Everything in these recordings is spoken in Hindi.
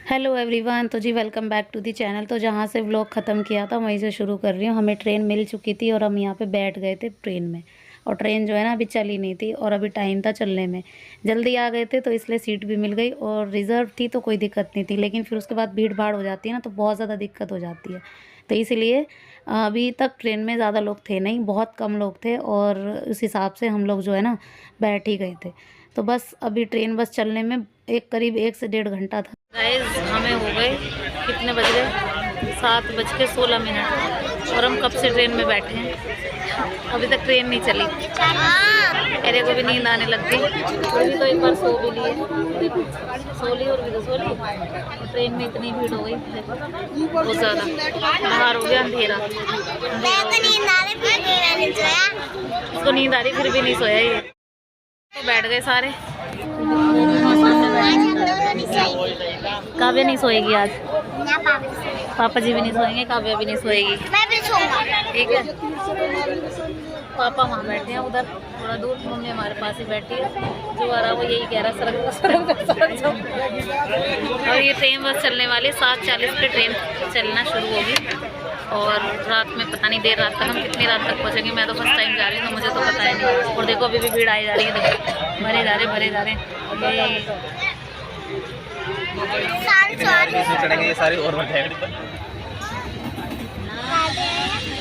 Hello everyone. तो जी welcome back to the channel. तो जहाँ से व्लॉग ख़त्म किया था वहीं से शुरू कर रही हूँ। हमें ट्रेन मिल चुकी थी और हम यहाँ पे बैठ गए थे ट्रेन में। और ट्रेन जो है ना अभी चली नहीं थी और अभी टाइम था चलने में। जल्दी आ गए थे तो इसलिए सीट भी मिल गई और रिज़र्व थी तो कोई दिक्कत नहीं थी। लेकिन फिर उसके बाद भीड़ भाड़ हो जाती है ना तो बहुत ज़्यादा दिक्कत हो जाती है। तो इसलिए अभी तक ट्रेन में ज़्यादा लोग थे नहीं, बहुत कम लोग थे और उस हिसाब से हम लोग जो है ना बैठ ही गए थे। तो बस अभी ट्रेन बस चलने में करीब 1 से 1.5 घंटा था। गाइस हमें हो गए, कितने बज गए, 7:16 और हम कब से ट्रेन में बैठे हैं, अभी तक ट्रेन नहीं चली। मेरे को भी नींद आने लग गई, अभी तो एक बार सो भी लिए, सो ली और भी तो सो ली। और ट्रेन में इतनी भीड़ हो गई बहुत ज़्यादा, बाहर हो गया अंधेरा। उसको नींद आ रही फिर भी नहीं सोया ये। तो बैठ गए सारे। काव्या नहीं सोएगी आज, पापा जी भी नहीं सोएंगे, काव्या भी नहीं सोएगी, मैं भी सोऊंगा। ठीक है, पापा वहाँ बैठे हैं उधर थोड़ा दूर, मम्मी हमारे पास ही बैठी है। जो आ रहा वो यही कह रहा सरक जाओ। और ये ट्रेन बस चलने वाली 7:40 पे ट्रेन चलना शुरू होगी और रात में पता नहीं देर रात तक हम कितनी रात तक पहुँचेंगे। मैं तो फर्स्ट टाइम जा रही हूँ तो मुझे तो पता है नहीं। और देखो अभी भी भीड़ आई जा रही है, देखो भरे जा रहे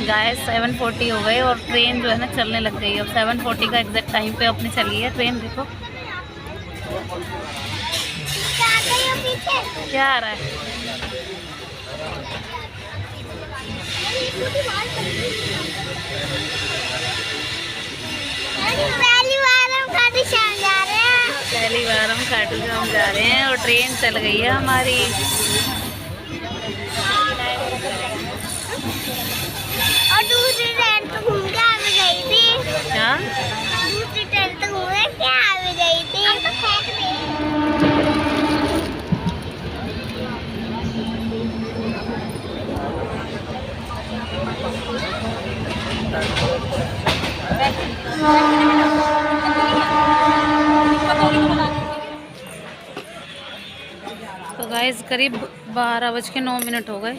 गाइस 7:40 हो गए और ट्रेन जो है ना चलने लग गई। अब 7:40 का एग्जैक्ट टाइम पे अपनी चली है ट्रेन। देखो क्या आ रहा है, पहली बार हम खाटू श्याम जा रहे हैं और ट्रेन चल गई है हमारी। और दूसरी ट्रेन तो घूम के आ भी गई थी। क्या दूसरी ट्रेन तो घूम के आ भी गई थी। अब तो फेंक दी। तो गाइस करीब 12:09 हो गए।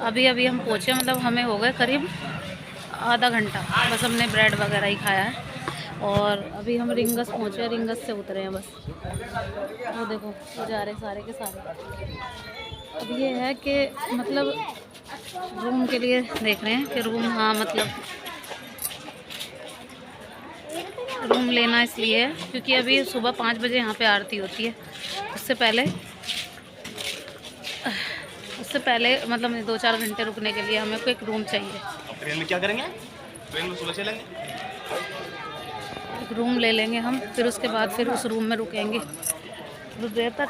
अभी हम पहुँचे, मतलब हमें हो गए करीब आधा घंटा। बस हमने ब्रेड वगैरह ही खाया है और अभी हम रिंगस पहुँचे, रिंगस से उतरे हैं बस। वो देखो वो जा रहे सारे के सारे। अब ये है कि मतलब रूम के लिए देख रहे हैं कि रूम, हाँ मतलब रूम लेना इसलिए है क्योंकि अभी सुबह 5 बजे यहाँ पे आरती होती है। उससे पहले मतलब 2-4 घंटे रुकने के लिए हमें को एक रूम चाहिए। ट्रेन में क्या करेंगे? ट्रेन में सुबह चलेंगे, एक रूम ले लेंगे हम, फिर उसके बाद फिर उस रूम में रुकेंगे कुछ देर तक।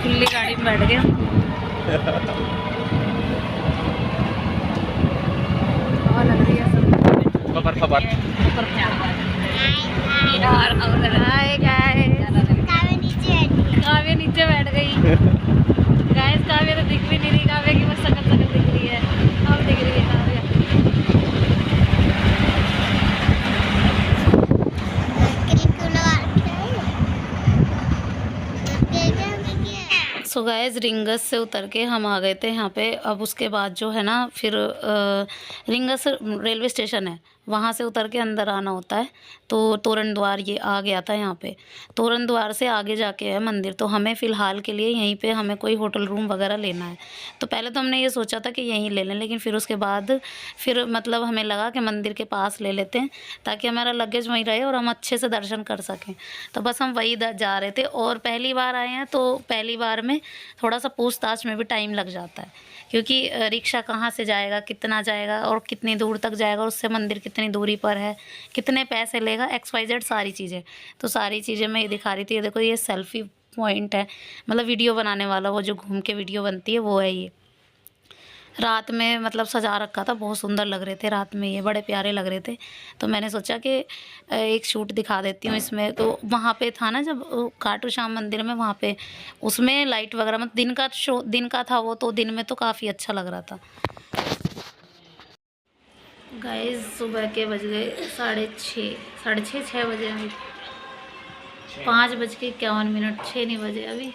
खुली गाड़ी में बैठ गए हवा लग रही है काव्या नीचे बैठ गई। गाइस काव्या तो दिख भी नहीं रही, काव्या की बस शकल दिख रही है। अब दिख रही है काव्या। सो गाइस रिंगस से उतर के हम आ गए थे यहाँ पे। अब उसके बाद जो है ना फिर रिंगस रेलवे स्टेशन है, वहाँ से उतर के अंदर आना होता है। तो तोरण द्वार ये आ गया था यहाँ पे। तोरण द्वार से आगे जाके है मंदिर। तो हमें फ़िलहाल के लिए यहीं पे हमें कोई होटल रूम वगैरह लेना है। तो पहले तो हमने ये सोचा था कि यहीं ले लें, लेकिन फिर उसके बाद फिर मतलब हमें लगा कि मंदिर के पास ले लेते हैं ताकि हमारा लगेज वहीं रहे और हम अच्छे से दर्शन कर सकें। तो बस हम वही जा रहे थे और पहली बार आए हैं तो पहली बार में थोड़ा सा पूछताछ में भी टाइम लग जाता है क्योंकि रिक्शा कहाँ से जाएगा, कितना जाएगा और कितनी दूर तक जाएगा, उससे मंदिर कितनी दूरी पर है, कितने पैसे लेगा, XYZ सारी चीज़ें। तो सारी चीज़ें मैं ये दिखा रही थी। ये देखो ये सेल्फी पॉइंट है, मतलब वीडियो बनाने वाला, वो जो घूम के वीडियो बनती है वो है ये। रात में मतलब सजा रखा था, बहुत सुंदर लग रहे थे रात में, ये बड़े प्यारे लग रहे थे। तो मैंने सोचा कि एक शूट दिखा देती हूँ इसमें। तो वहाँ पे था ना जब खाटू श्याम मंदिर में, वहाँ पे उसमें लाइट वगैरह मतलब दिन का शो, दिन का था वो, तो दिन में तो काफ़ी अच्छा लग रहा था। गाइस सुबह के बज गए 6:30 6 बजे। 5:51, 6 नहीं बजे अभी।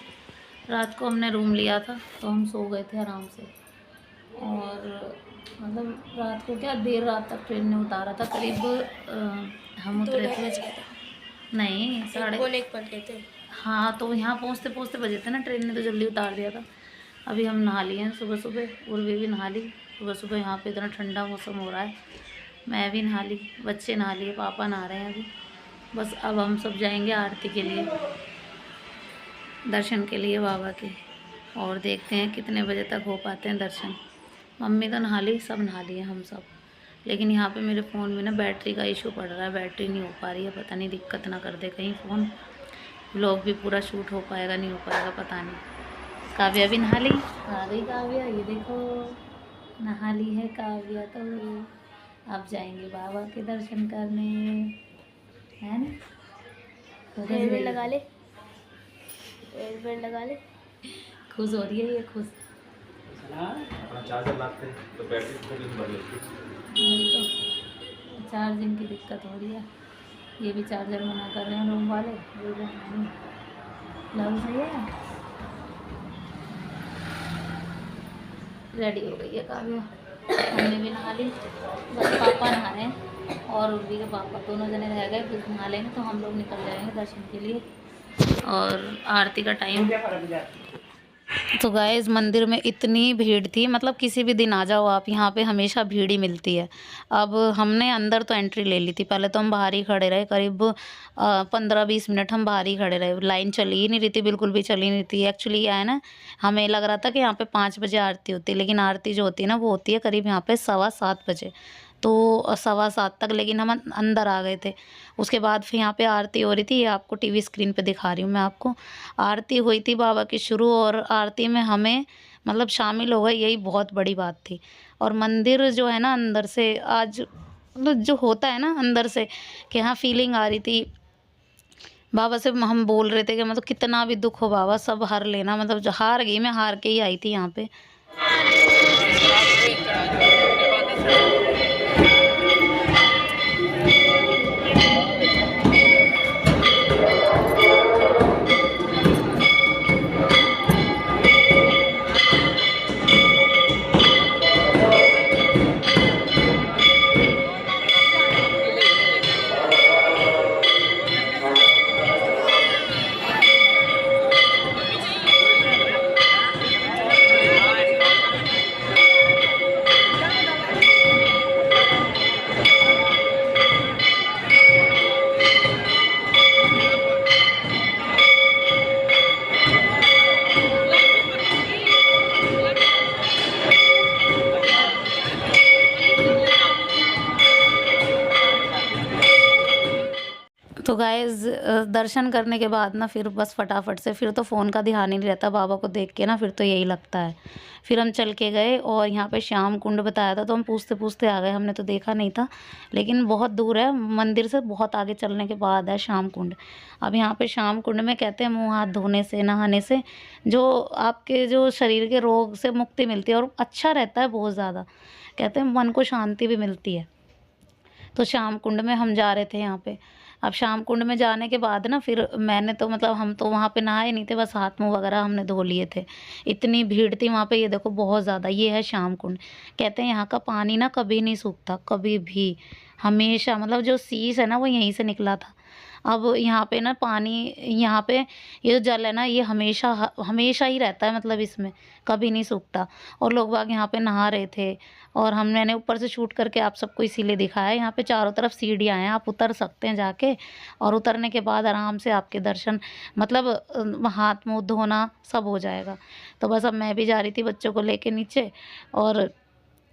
रात को हमने रूम लिया था तो हम सो गए थे आराम से। और मतलब रात को क्या देर रात तक ट्रेन ने उतारा था, करीब हम उतरे थे नहीं साढ़े थे। हाँ, तो यहाँ पहुँचते पहुँचते बजे थे ना, ट्रेन ने तो जल्दी उतार दिया था। अभी हम नहा लिए हैं सुबह सुबह, उर्वी भी नहा ली सुबह सुबह। यहाँ पे इतना ठंडा मौसम हो रहा है, मैं भी नहा ली, बच्चे नहा लिए, पापा नहा रहे हैं अभी। बस अब हम सब जाएंगे आरती के लिए, दर्शन के लिए बाबा के, और देखते हैं कितने बजे तक हो पाते हैं दर्शन। मम्मी तो नहा ली, सब नहा लिए हम सब, लेकिन यहाँ पे मेरे फ़ोन में ना बैटरी का इशू पड़ रहा है, बैटरी नहीं हो पा रही है, पता नहीं दिक्कत ना कर दे कहीं फ़ोन, व्लॉग भी पूरा शूट हो पाएगा नहीं हो पाएगा पता नहीं। काव्या भी नहा ली, आ गई काव्या, ये देखो नहा ली है काव्या। तो अब जाएंगे बाबा के दर्शन करने, है ना? तो हेयरबैंड लगा ले, हेयरबैंड लगा ले। खुश हो रही है ये, खुश। अपना चार्जर लाते हैं तो बैटरी थोड़ी सी बढ़ जाती तो चार्जिंग की दिक्कत हो रही है, ये भी चार्जर मना कर रहे हैं रूम वाले, बोल रहे हैं नहीं। लव सही है, रेडी हो गई है काव्या, हमने भी नहा ली, बस पापा नहा रहे हैं और उर्वी के पापा दोनों जने रह गए, फिर नहा लेंगे तो हम लोग निकल जाएंगे दर्शन के लिए। और आरती का टाइम, तो गाइस मंदिर में इतनी भीड़ थी, मतलब किसी भी दिन आ जाओ आप, यहाँ पे हमेशा भीड़ ही मिलती है। अब हमने अंदर तो एंट्री ले ली थी, पहले तो हम बाहर ही खड़े रहे, करीब 15-20 मिनट हम बाहर ही खड़े रहे, लाइन चली ही नहीं रही थी, बिल्कुल भी चली नहीं थी। एक्चुअली क्या है ना, हमें लग रहा था कि यहाँ पे 5 बजे आरती होती है, लेकिन आरती जो होती है ना वो होती है करीब यहाँ पे 7:15 बजे, तो 7:15 तक, लेकिन हम अंदर आ गए थे। उसके बाद फिर यहाँ पे आरती हो रही थी, ये आपको टीवी स्क्रीन पे दिखा रही हूँ मैं आपको। आरती हुई थी बाबा की शुरू, और आरती में हमें मतलब शामिल हो गए, यही बहुत बड़ी बात थी। और मंदिर जो है ना अंदर से, आज मतलब जो होता है ना अंदर से, कि हाँ फीलिंग आ रही थी बाबा से। हम बोल रहे थे कि मतलब कितना भी दुख हो बाबा सब हार लेना, मतलब जो हार गई, मैं हार के ही आई थी यहाँ पे। तो गाइज़ दर्शन करने के बाद ना फिर बस फटाफट से, फिर तो फ़ोन का ध्यान ही नहीं रहता बाबा को देख के ना, फिर तो यही लगता है। फिर हम चल के गए और यहाँ पे श्याम कुंड बताया था, तो हम पूछते पूछते आ गए, हमने तो देखा नहीं था, लेकिन बहुत दूर है मंदिर से, बहुत आगे चलने के बाद है श्याम कुंड। अब यहाँ पे श्याम कुंड में कहते हैं मुँह हाथ धोने से, नहाने से जो आपके जो शरीर के रोग से मुक्ति मिलती है, और अच्छा रहता है बहुत ज़्यादा, कहते हैं मन को शांति भी मिलती है। तो श्याम कुंड में हम जा रहे थे यहाँ पे। अब श्याम कुंड में जाने के बाद ना फिर मैंने तो मतलब हम तो वहाँ पे नहाए नहीं थे, बस हाथ मुँह वगैरह हमने धो लिए थे, इतनी भीड़ थी वहाँ पे, ये देखो बहुत ज़्यादा। ये है श्याम कुंड, कहते हैं यहाँ का पानी ना कभी नहीं सूखता, कभी भी, हमेशा, मतलब जो शीश है ना वो यहीं से निकला था। अब यहाँ पे ना पानी, यहाँ पे ये जो जल है ना ये हमेशा हमेशा ही रहता है, मतलब इसमें कभी नहीं सूखता। और लोग बाग यहाँ पे नहा रहे थे, और मैंने ऊपर से शूट करके आप सबको इसीलिए दिखाया। यहाँ पे चारों तरफ सीढ़ियाँ हैं, आप उतर सकते हैं जाके, और उतरने के बाद आराम से आपके दर्शन, मतलब हाथ मुँह धोना सब हो जाएगा। तो बस अब मैं भी जा रही थी बच्चों को लेके नीचे, और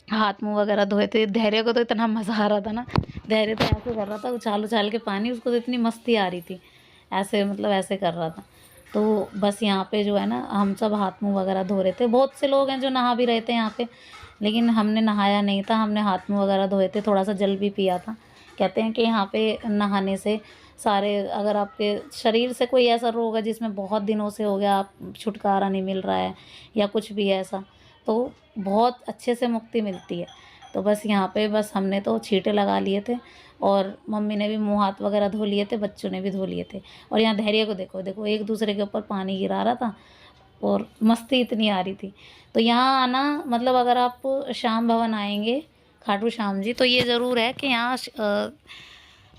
हाथ मुँह वगैरह धोए थे। धैर्य को तो इतना मज़ा आ रहा था ना, धैर्य तो ऐसे कर रहा था उछाल उछाल के पानी, उसको तो इतनी मस्ती आ रही थी, ऐसे मतलब ऐसे कर रहा था। तो बस यहाँ पे जो है ना हम सब हाथ मुँह वगैरह धो रहे थे, बहुत से लोग हैं जो नहा भी रहे थे यहाँ पे, लेकिन हमने नहाया नहीं था, हमने हाथ मुँह वगैरह धोए थे, थोड़ा सा जल भी पिया था। कहते हैं कि यहाँ पे नहाने से सारे, अगर आपके शरीर से कोई ऐसा रोग है जिसमें बहुत दिनों से हो गया, आप छुटकारा नहीं मिल रहा है या कुछ भी ऐसा, तो बहुत अच्छे से मुक्ति मिलती है। तो बस यहाँ पे बस हमने तो छींटे लगा लिए थे, और मम्मी ने भी मुँह हाथ वगैरह धो लिए थे, बच्चों ने भी धो लिए थे। और यहाँ धैर्य को देखो देखो एक दूसरे के ऊपर पानी गिरा रहा था और मस्ती इतनी आ रही थी। तो यहाँ आना मतलब अगर आप श्याम भवन आएंगे खाटू श्याम जी, तो ये ज़रूर है कि यहाँ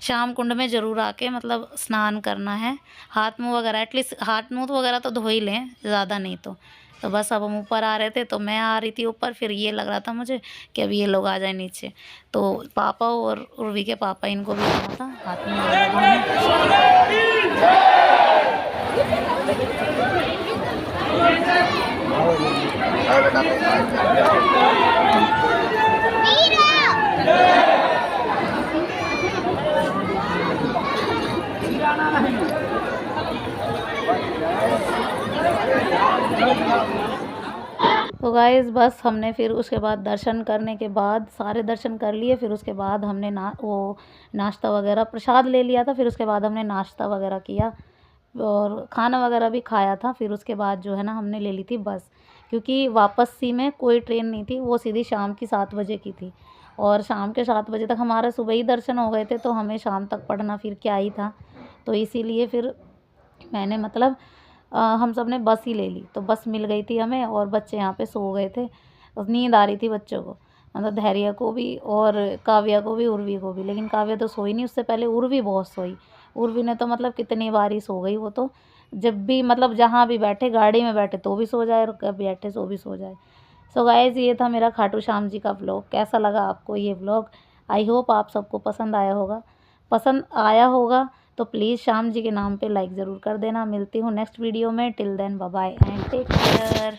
श्याम कुंड में ज़रूर आके मतलब स्नान करना है। हाथ मुँह वगैरह एटलीस्ट हाथ मुँह वगैरह तो धो ही लें, ज़्यादा नहीं तो बस अब हम ऊपर आ रहे थे, तो मैं आ रही थी ऊपर, फिर ये लग रहा था मुझे कि अब ये लोग आ जाए नीचे। तो पापा और उर्वी के पापा इनको भी आना था हाथ मुँह वगैरह तो गाइस बस हमने फिर उसके बाद दर्शन करने के बाद सारे दर्शन कर लिए। फिर उसके बाद हमने नाश्ता वगैरह प्रसाद ले लिया था। फिर उसके बाद हमने नाश्ता वगैरह किया और खाना वगैरह भी खाया था। फिर उसके बाद जो है ना हमने ले ली थी बस, क्योंकि वापसी में कोई ट्रेन नहीं थी, वो सीधी शाम की 7 बजे की थी। और शाम के 7 बजे तक हमारे सुबह ही दर्शन हो गए थे, तो हमें शाम तक पढ़ना फिर क्या ही था। तो इसीलिए फिर मैंने मतलब हम सब ने बस ही ले ली। तो बस मिल गई थी हमें और बच्चे यहाँ पे सो गए थे। नींद आ रही थी बच्चों को, मतलब धैर्य को भी और काव्या को भी, उर्वी को भी। लेकिन काव्या तो सोई नहीं, उससे पहले उर्वी बहुत सोई। उर्वी ने तो मतलब कितनी बार ही सो गई। वो तो जब भी मतलब जहाँ भी बैठे, गाड़ी में बैठे तो भी सो जाए और कब बैठे तो भी सो जाए। सो गाइस ये था मेरा खाटू श्याम जी का व्लॉग। कैसा लगा आपको ये व्लॉग? आई होप आप सबको पसंद आया होगा। पसंद आया होगा तो प्लीज़ श्याम जी के नाम पे लाइक ज़रूर कर देना। मिलती हूँ नेक्स्ट वीडियो में। Till then bye bye and take care.